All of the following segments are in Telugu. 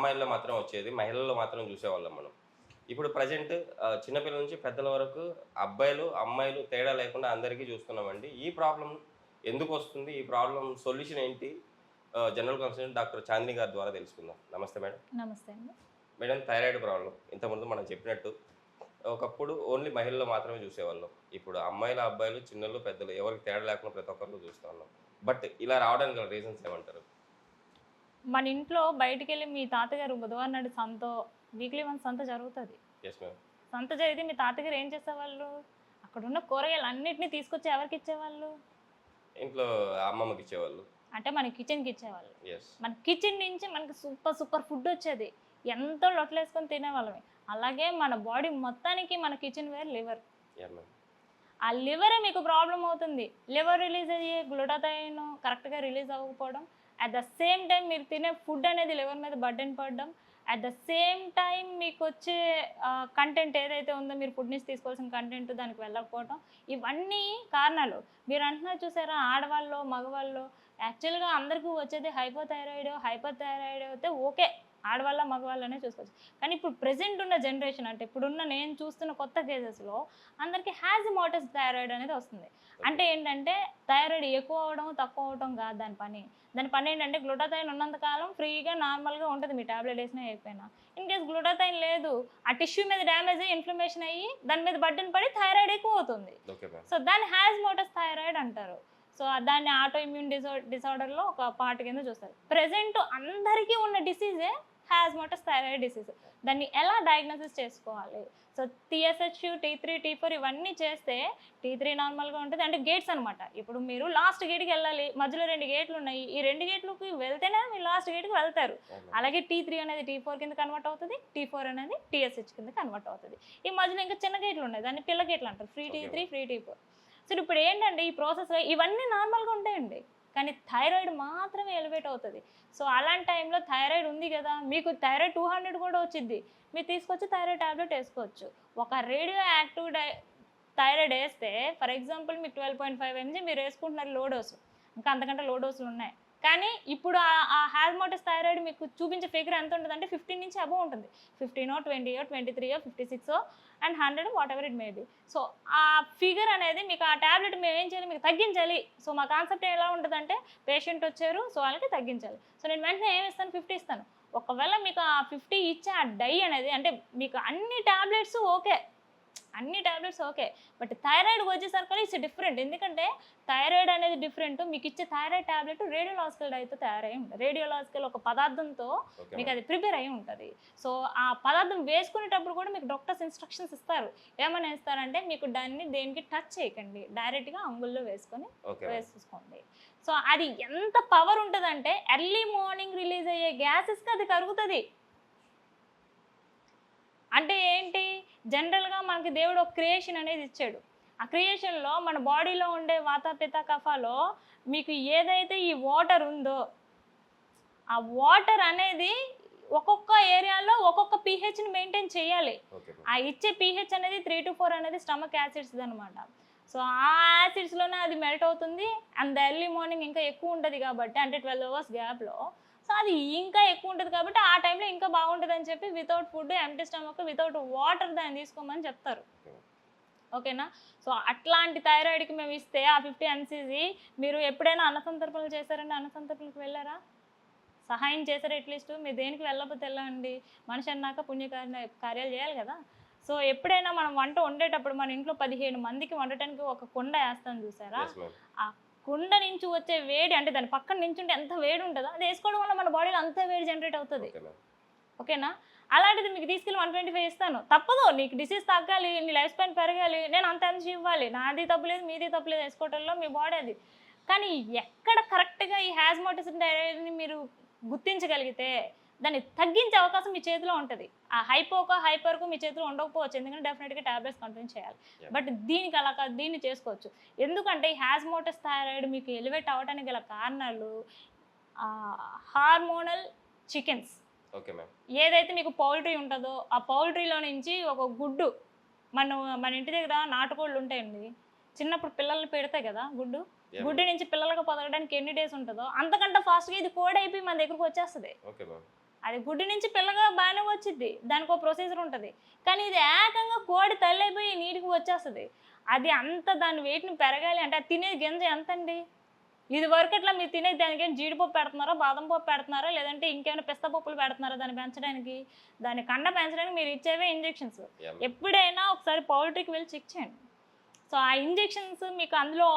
అమ్మాయిల్లో మాత్రం వచ్చేది. మహిళల్లో మాత్రం చూసేవాళ్ళం మనం. ఇప్పుడు ప్రెజెంట్ చిన్నపిల్లల నుంచి పెద్దల వరకు అబ్బాయిలు, అమ్మాయిలు తేడా లేకుండా అందరికీ చూస్తున్నామండి. ఈ ప్రాబ్లమ్ ఎందుకొస్తుంది? ఈ ప్రాబ్లమ్ సొల్యూషన్ ఏంటి? జనరల్ కన్సల్టెంట్ డాక్టర్ చాందిని గారి ద్వారా తెలుసుకుందాం. నమస్తే మేడం. నమస్తే అండి. మేడం, థైరాయిడ్ ప్రాబ్లమ్ ఇంతకుముందు మనం చెప్పినట్టు ఒకప్పుడు ఓన్లీ మహిళల్లో మాత్రమే చూసేవాళ్ళం. ఇప్పుడు అమ్మాయిలు, అబ్బాయిలు, చిన్నోళ్ళు, పెద్దలు ఎవరికి తేడా లేకుండా ప్రతి ఒక్కరిలో చూస్తా ఉన్నాం. బట్ ఇలా రావడానికి గల రీజన్స్ ఏమంటారు? మన ఇంట్లో బయటికెళ్ళి మీ తాతగారు బుధవారం నాడు వీక్లీ వన్స్ సంత జరుగుతుంది. Yes madam. సంత జరిగితే మీ తాతగారు ఏం చేసేవాళ్ళు? అక్కడ ఉన్న కూరగాయలు అన్నిటినీ తీసుకొచ్చి ఎవరికి ఇచ్చేవాళ్ళు? ఇంట్లో అమ్మమ్మకి ఇచ్చేవాళ్ళు. అంటే మన కిచెన్కి ఇచ్చేవాళ్ళు. ఎస్. మన కిచెన్ నుంచి మనకి సూపర్ ఫుడ్ వచ్చేది. ఎంతో లొట్టలేసుకొని తినేవాళ్ళమే. అలాగే మన బాడీ మొత్తానికి మన కిచెన్ వేర్ లివర్. ఆ లివరే మీకు ప్రాబ్లం అవుతుంది. లివర్ రిలీజ్ అయ్యే గ్లూటాథైన్ కరెక్ట్గా రిలీజ్ అవ్వకపోవడం, అట్ ద సేమ్ టైం మీరు తినే ఫుడ్ అనేది లివర్ మీద బర్డెన్ పడడం, అట్ ద సేమ్ టైం మీకు వచ్చే కంటెంట్ ఏదైతే ఉందో మీరు ఫుడ్ నుంచి తీసుకోవాల్సిన కంటెంట్ దానికి వెళ్ళకపోవడం, ఇవన్నీ కారణాలు. మీరు అంటున్నారు చూసారా, ఆడవాళ్ళు మగవాళ్ళు యాక్చువల్గా అందరికీ వచ్చేది హైపోథైరాయిడ్ అయితే ఓకే, ఆడవాళ్ళ మగవాళ్ళనే చూసుకోవచ్చు. కానీ ఇప్పుడు ప్రెజెంట్ ఉన్న జనరేషన్, అంటే ఇప్పుడున్న నేను చూస్తున్న కొత్త కేసెస్లో అందరికీ హ్యాజిమోటస్ థైరాయిడ్ అనేది వస్తుంది. అంటే ఏంటంటే థైరాయిడ్ ఎక్కువ అవడం తక్కువ అవడం కాదు దాని పని ఏంటంటే గ్లూటాథైన్ ఉన్నంతకాలం ఫ్రీగా నార్మల్గా ఉంటుంది, మీ టాబ్లెట్ వేసినా అయిపోయినా. ఇన్ కేస్ గ్లూటాథైన్ లేదు, ఆ టిష్యూ మీద డ్యామేజ్ అయ్యి ఇన్ఫ్లమేషన్ అయ్యి దాని మీద బర్డెన్ పడి థైరాయిడ్ ఎక్కువ అవుతుంది. సో దాన్ని హ్యాజిమోటస్ థైరాయిడ్ అంటారు. సో దాన్ని ఆటో ఇమ్యూన్ డిసార్డర్లో ఒక పార్ట్ కింద చూస్తారు. ప్రెజెంట్ అందరికీ ఉన్న డిసీజే హ్యాజిమోటస్ థైరాయిడ్ డిసీజ్. దాన్ని ఎలా డయాగ్నోసిస్ చేసుకోవాలి? సో TSH, T3, T4 ఇవన్నీ చేస్తే T3 నార్మల్గా ఉంటుంది. అంటే గేట్స్ అనమాట. ఇప్పుడు మీరు లాస్ట్ గేట్కి వెళ్ళాలి, మధ్యలో 2 గేట్లు ఉన్నాయి. ఈ 2 గేట్లకి వెళ్తేనే మీరు లాస్ట్ గేట్కి వెళ్తారు. అలాగే T3 అనేది T4 కింద కన్వర్ట్ అవుతుంది, T4 అనేది TSH కింద కన్వర్ట్ అవుతుంది. ఈ మధ్యలో ఇంకా చిన్న గేట్లు ఉన్నాయి, దాన్ని పిల్ల గేట్లు అంటారు, free T3, free T4. So ఇప్పుడు ఏంటంటే ఈ ప్రాసెస్లో ఇవన్నీ నార్మల్గా ఉంటాయండి, కానీ థైరాయిడ్ మాత్రమే ఎలివేట్ అవుతుంది. సో అలాంటి టైంలో థైరాయిడ్ ఉంది కదా, మీకు థైరాయిడ్ 200 కూడా వచ్చింది, మీరు తీసుకొచ్చి థైరాయిడ్ ట్యాబ్లెట్ వేసుకోవచ్చు. ఒక రేడియో యాక్టివ్ థైరాయిడ్ వేస్తే ఫర్ ఎగ్జాంపుల్ మీకు 12.5 mg మీరు వేసుకుంటున్నారు లో డోసు, ఇంకా అంతకంటే లో డోసులు ఉన్నాయి. కానీ ఇప్పుడు ఆ హ్యాజిమోటస్ థైరాయిడ్ మీకు చూపించే ఫిగర్ ఎంత ఉంటుంది అంటే 15 నుంచి అబోవ్ ఉంటుంది. 15, 20, 23, 56 and 100 what ever it may be. So ఆ ఫిగర్ అనేది మీకు ఆ ట్యాబ్లెట్ మేము ఏం చేయాలి, మీకు తగ్గించాలి. సో మా కాన్సెప్ట్ ఎలా ఉంటుందంటే, పేషెంట్ వచ్చారు, సో వాళ్ళకి తగ్గించాలి. సో నేను వెంటనే ఏమి ఇస్తాను, 50 ఇస్తాను. ఒకవేళ మీకు ఆ 50 ఇచ్చే ఆ డై అనేది, అంటే మీకు అన్ని ట్యాబ్లెట్స్ ఓకే, బట్ థైరాయిడ్కి వచ్చేసరికి ఇట్స్ డిఫరెంట్. ఎందుకంటే థైరాయిడ్ అనేది డిఫరెంట్. మీకు ఇచ్చే థైరాయిడ్ ట్యాబ్లెట్ రేడియోలాజికల్ డైతో తయారై ఉంటుంది. రేడియోలాజికల్ ఒక పదార్థంతో మీకు అది ప్రిపేర్ అయి ఉంటుంది. సో ఆ పదార్థం వేసుకునేటప్పుడు కూడా మీకు డాక్టర్స్ ఇన్స్ట్రక్షన్స్ ఇస్తారు. ఏమైనా ఇస్తారంటే మీకు దాన్ని దేనికి టచ్ చేయకండి, డైరెక్ట్గా అంగుల్లో వేసుకోండి. సో అది ఎంత పవర్ ఉంటుందంటే ఎర్లీ మార్నింగ్ రిలీజ్ అయ్యే గ్యాసెస్కి అది కరుగుతుంది. అంటే ఏంటి, జనరల్గా మనకి దేవుడు ఒక క్రియేషన్ అనేది ఇచ్చాడు. ఆ క్రియేషన్లో మన బాడీలో ఉండే వాత పిత్త కఫాలో మీకు ఏదైతే ఈ వాటర్ ఉందో, ఆ వాటర్ అనేది ఒక్కొక్క ఏరియాలో ఒక్కొక్క pHని మెయింటైన్ చేయాలి. ఆ ఇచ్చే pH అనేది 3 to 4 అనేది స్టమక్ యాసిడ్స్ అనమాట. సో ఆ యాసిడ్స్లోనే అది మెల్ట్ అవుతుంది. అండ్ ఎర్లీ మార్నింగ్ ఇంకా ఎక్కువ ఉంటుంది కాబట్టి, అంటే 12 hours గ్యాప్లో, సో అది ఇంకా ఎక్కువ ఉంటుంది కాబట్టి ఆ టైంలో ఇంకా బాగుంటుంది అని చెప్పి without food, empty stomach, without water దాన్ని తీసుకోమని చెప్తారు. ఓకేనా? సో అట్లాంటి థైరాయిడ్కి మేము ఇస్తే ఆ 50 mcg మీరు ఎప్పుడైనా అన్నసంతర్పణలు చేశారండి? అన్నసంతర్పణలకు వెళ్ళారా? సహాయం చేశారు అట్లీస్ట్? మీరు దేనికి వెళ్ళకపోతే వెళ్ళండి, మనిషి అన్నాక కార్యాలు చేయాలి కదా. సో ఎప్పుడైనా మనం వంట వండేటప్పుడు మన ఇంట్లో 15 మందికి వండటానికి ఒక కుండ వేస్తాం చూసారా, ఆ కుండ నుంచి వచ్చే వేడి, అంటే దాని పక్కన నించుంటే ఎంత వేడి ఉంటుందో, అది వేసుకోవడం వల్ల మన బాడీలో అంత వేడి జనరేట్ అవుతుంది. ఓకేనా? అలాంటిది మీకు తీసుకెళ్ళి 125 ఇస్తాను, తప్పదు, నీకు డిసీజ్ తగ్గాలి, నీ లైఫ్ స్పాన్ పెరగాలి, నేను అంత ఎంచి ఇవ్వాలి, నాది తప్పులేదు మీది తప్పులేదు వేసుకోవడంలో, మీ బాడీ అది. కానీ ఎక్కడ కరెక్ట్గా ఈ హ్యాజిమోటస్ థైరాయిడ్ని మీరు గుర్తించగలిగితే దాన్ని తగ్గించే అవకాశం మీ చేతిలో ఉంటుంది. ఆ హైపర్కు మీ చేతిలో ఉండకపోవచ్చు, ఎందుకంటే డెఫినెట్గా ట్యాబ్లెట్స్ కంటిన్యూ చేయాలి. బట్ దీనికి అలా కాదు, దీన్ని చేసుకోవచ్చు. ఎందుకంటే ఈ హ్యాజిమోటస్ థైరాయిడ్ మీకు ఎలివేట్ అవ్వడానికి గల కారణాలు హార్మోనల్ చికెన్స్. ఏదైతే మీకు పౌల్ట్రీ ఉంటుందో ఆ పౌల్ట్రీలో నుంచి ఒక గుడ్డు, మన ఇంటి దగ్గర నాటుకోళ్ళు ఉంటాయండి, చిన్నప్పుడు పిల్లలు పెడతాయి కదా గుడ్డు నుంచి పిల్లలకు పొదగడానికి ఎన్ని డేస్ ఉంటుందో అంతకంటే ఫాస్ట్గా ఇది కోడ్ అయిపోయి మన దగ్గరకు వచ్చేస్తుంది. అది గుడ్డి నుంచి పిల్లగా బాగానే వచ్చింది, దానికి ఒక ప్రొసీజర్ ఉంటుంది. కానీ ఇది ఏకంగా కోడి తల్లి అయిపోయి నీటికి వచ్చేస్తుంది. అది అంత దాని వెయిట్ని పెరగాలి అంటే అది తినే గింజ ఎంత అండి? ఇది వరకు ఇట్లా మీరు తినే దానికేం జీడిపప్పు పెడుతున్నారా, బాదం పప్పు పెడుతున్నారా, లేదంటే ఇంకేమైనా పిస్తా పప్పులు పెడుతున్నారా దాన్ని పెంచడానికి? దాని కండ పెంచడానికి మీరు ఇచ్చేవే ఇంజెక్షన్స్. ఎప్పుడైనా ఒకసారి పౌల్ట్రీకి వెళ్ళి చెక్ చేయండి. సో ఆ ఇంజెక్షన్స్ మీకు అందులో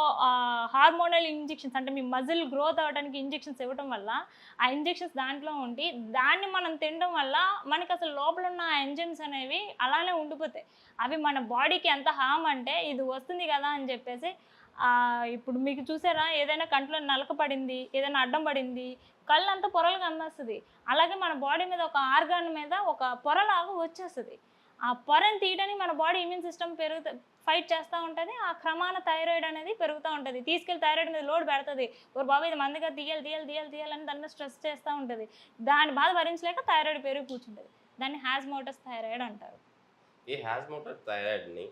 హార్మోనల్ ఇంజెక్షన్స్ అంటే మీ మజిల్ గ్రోత్ అవ్వడానికి ఇంజెక్షన్స్ ఇవ్వడం వల్ల ఆ ఇంజెక్షన్స్ దాంట్లో ఉండి దాన్ని మనం తినడం వల్ల మనకి అసలు లోపల ఉన్న ఆ ఎంజైమ్స్ అనేవి అలానే ఉండిపోతాయి. అవి మన బాడీకి ఎంత హామ్ అంటే ఇది వస్తుంది కదా అని చెప్పేసి ఇప్పుడు మీకు చూసారా, ఏదైనా కంట్లో నలక పడింది, ఏదైనా అడ్డం పడింది, కళ్ళు అంతా పొరలుగా అమ్మేస్తుంది. అలాగే మన బాడీ మీద ఒక ఆర్గాన్ మీద ఒక పొరలాగా వచ్చేస్తుంది. ఆ పొరని తీయడానికి మన బాడీ ఇమ్యూన్ సిస్టమ్ ఫైట్ చేస్తూ ఉంటుంది. ఆ క్రమాన థైరాయిడ్ అనేది పెరుగుతూ ఉంటుంది. తీసుకెళ్ళి థైరాయిడ్ మీద లోడ్ పెడుతుంది. ఒక బాబు ఇది మందిగా తీయాలని దాని మీద స్ట్రెస్ చేస్తూ ఉంటుంది. దాని బాధ భరించలేక థైరాయిడ్ పెరిగి కూర్చుంటుంది. దాన్ని హాజ్మోటస్ థైరాయిడ్ అంటారు. ఈ హాజ్మోటస్ థైరాయిడ్ని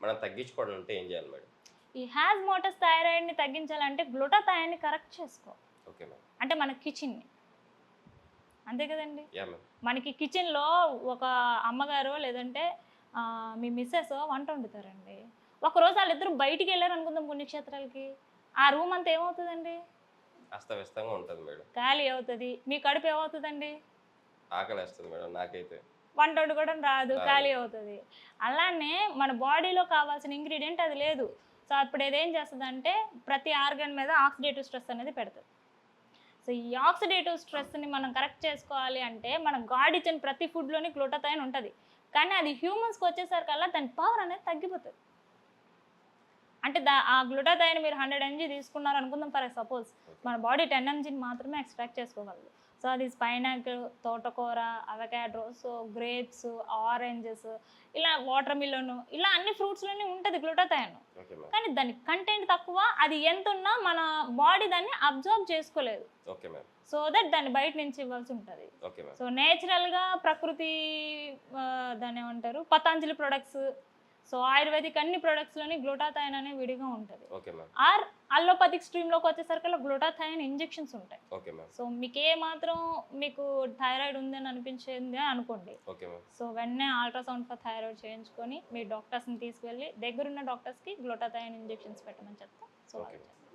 మనం తగ్గించుకోవడం అంటే ఏం చేయాలి మేడం? ఈ హాజ్మోటస్ థైరాయిడ్ని తగ్గించాలంటే గ్లూటాథయోన్ని కరెక్ట్ చేసుకో. Okay madam. అంటే మన కిచెన్ని, అంతే కదండి. Yeah madam. మనకి కిచెన్లో ఒక అమ్మగారు లేదంటే మీ మిస్సెస్ వంట వండుతారండి. ఒకరోజు వాళ్ళిద్దరు బయటికి వెళ్ళారు అనుకుందాం పుణ్యక్షేత్రాలకి, ఆ రూమ్ అంతా ఏమవుతుందండి? అస్తవ్యస్తంగా ఉంటుంది మేడం. ఖాళీ అవుతుంది. మీ కడుపు ఏమవుతుందండి? ఆకలి వేస్తుంది మేడం నాకైతే. వంట వండుకోవడం రాదు, ఖాళీ అవుతుంది. అలానే మన బాడీలో కావాల్సిన ఇంగ్రీడియంట్ అది లేదు. సో అప్పుడు ఏదేం చేస్తుందంటే ప్రతి ఆర్గన్ మీద ఆక్సిడేటివ్ స్ట్రెస్ అనేది పెడుతుంది. సో ఈ ఆక్సిడేటివ్ స్ట్రెస్ని మనం కరెక్ట్ చేసుకోవాలి అంటే మన గాడ్ ఇచ్చిన ప్రతి ఫుడ్లోని గ్లూటాథయోన్ ఉంటుంది. కానీ అది హ్యూమన్స్కి వచ్చేసరికల్లా దాని పవర్ అనేది తగ్గిపోతుంది. అంటే ఆ గ్లూటాథయోన్ మీరు 100 mg తీసుకున్నారు అనుకుందాం ఫర్ సపోజ్, మన బాడీ 10 mgని మాత్రమే ఎక్స్ట్రాక్ట్ చేసుకోగలదు. సో అది స్పైనాకిల్, తోటకూర, అవకాడో, సో గ్రేప్స్, ఆరెంజెస్, ఇలా వాటర్ మిలన్, ఇలా అన్ని ఫ్రూట్స్లోనే ఉంటుంది గ్లూటాథయోన్. కానీ దాని కంటెంట్ తక్కువ. అది ఎంత ఉన్నా మన బాడీ దాన్ని అబ్జర్వ్ చేసుకోలేదు. సో దట్ దాన్ని బయట నుంచి ఇవ్వాల్సి ఉంటుంది. సో నేచురల్గా ప్రకృతి దాన్ని ఏమంటారు, పతాంజలి ప్రొడక్ట్స్, సో ఆయుర్వేదిక్ అన్ని ప్రొడక్ట్స్లోని గ్లూటాథయోన్ అనే విడిగా ఉంటుంది. ఆర్ అల్లోపతిక్ స్ట్రీమ్లోకి వచ్చేసరికి గ్లూటాథయోన్ ఇంజెక్షన్స్ ఉంటాయి. సో మీకు మాత్రం మీకు థైరాయిడ్ ఉందని అనిపించింది అనుకోండి, సో వెంటనే అల్ట్రాసౌండ్ ఫర్ థైరాయిడ్ చేయించుకొని మీ డాక్టర్స్ని తీసుకెళ్ళి దగ్గరున్న డాక్టర్స్కి గ్లూటాథయోన్ ఇంజెక్షన్స్ పెట్టమని చెప్తాం. సో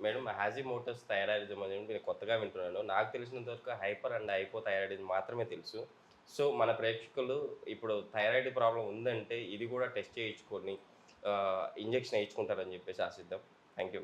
మేడం, హాజిమోటస్ థైరాయిడిజం అనేది నేను కొత్తగా వింటున్నాను. నాకు తెలిసినంత వరకు హైపర్ అండ్ హైపోథైరాయిడిజం మాత్రమే తెలుసు. సో మన ప్రేక్షకులు ఇప్పుడు థైరాయిడ్ ప్రాబ్లం ఉందంటే ఇది కూడా టెస్ట్ చేయించుకొని ఇంజెక్షన్ వేయించుకుంటారని చెప్పేసి ఆశిద్దాం. Thank you.